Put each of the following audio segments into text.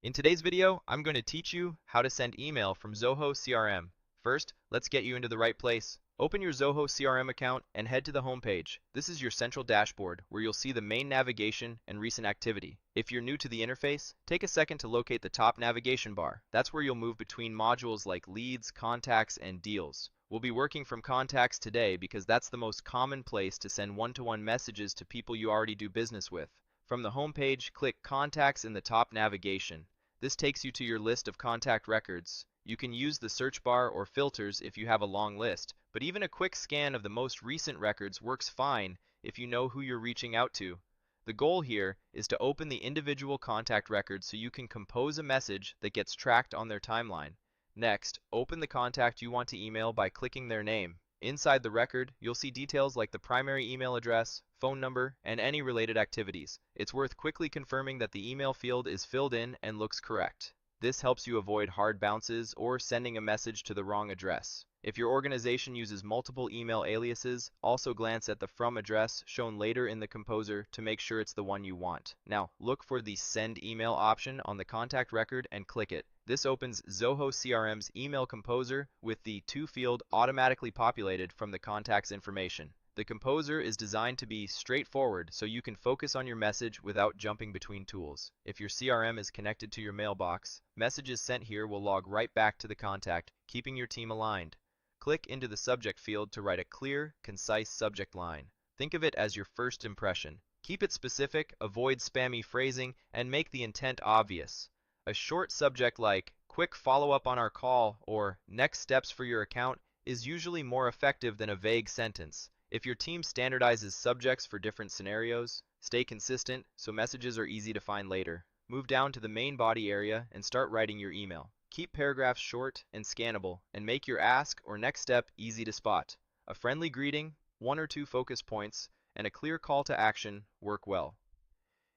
In today's video, I'm going to teach you how to send email from Zoho CRM. First, let's get you into the right place. Open your Zoho CRM account and head to the home page. This is your central dashboard where you'll see the main navigation and recent activity. If you're new to the interface, take a second to locate the top navigation bar. That's where you'll move between modules like leads, contacts, and deals. We'll be working from contacts today because that's the most common place to send one-to-one messages to people you already do business with. From the home page, click Contacts in the top navigation. This takes you to your list of contact records. You can use the search bar or filters if you have a long list, but even a quick scan of the most recent records works fine if you know who you're reaching out to. The goal here is to open the individual contact records so you can compose a message that gets tracked on their timeline. Next, open the contact you want to email by clicking their name. Inside the record, you'll see details like the primary email address, phone number, and any related activities. It's worth quickly confirming that the email field is filled in and looks correct. This helps you avoid hard bounces or sending a message to the wrong address. If your organization uses multiple email aliases, also glance at the from address shown later in the composer to make sure it's the one you want. Now, look for the Send Email option on the contact record and click it. This opens Zoho CRM's email composer with the to field automatically populated from the contact's information. The composer is designed to be straightforward so you can focus on your message without jumping between tools. If your CRM is connected to your mailbox, messages sent here will log right back to the contact, keeping your team aligned. Click into the subject field to write a clear, concise subject line. Think of it as your first impression. Keep it specific, avoid spammy phrasing, and make the intent obvious. A short subject like, "Quick follow-up on our call," or "Next steps for your account," is usually more effective than a vague sentence. If your team standardizes subjects for different scenarios, stay consistent so messages are easy to find later. Move down to the main body area and start writing your email. Keep paragraphs short and scannable, and make your ask or next step easy to spot. A friendly greeting, one or two focus points, and a clear call to action work well.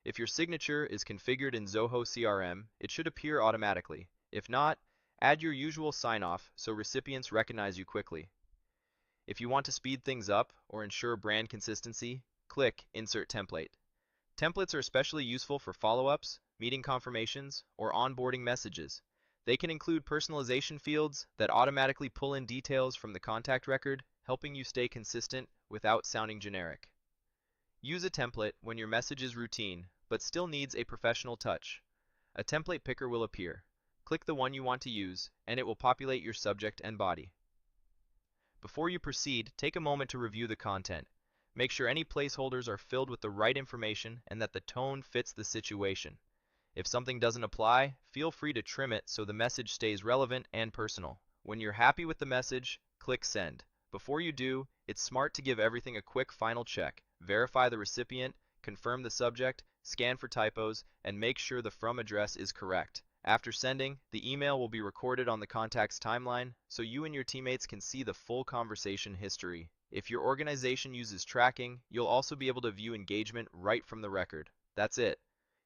If your signature is configured in Zoho CRM, it should appear automatically. If not, add your usual sign-off so recipients recognize you quickly. If you want to speed things up or ensure brand consistency, click Insert Template. Templates are especially useful for follow-ups, meeting confirmations, or onboarding messages. They can include personalization fields that automatically pull in details from the contact record, helping you stay consistent without sounding generic. Use a template when your message is routine, but still needs a professional touch. A template picker will appear. Click the one you want to use, and it will populate your subject and body. Before you proceed, take a moment to review the content. Make sure any placeholders are filled with the right information and that the tone fits the situation. If something doesn't apply, feel free to trim it so the message stays relevant and personal. When you're happy with the message, click Send. Before you do, it's smart to give everything a quick final check. Verify the recipient, confirm the subject, scan for typos, and make sure the from address is correct. After sending, the email will be recorded on the contact's timeline so you and your teammates can see the full conversation history. If your organization uses tracking, you'll also be able to view engagement right from the record. That's it.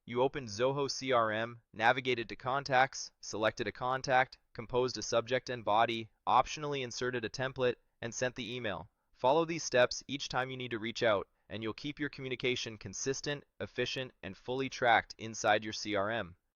You opened Zoho CRM, navigated to contacts, selected a contact, composed a subject and body, optionally inserted a template, and sent the email. Follow these steps each time you need to reach out, and you'll keep your communication consistent, efficient, and fully tracked inside your CRM.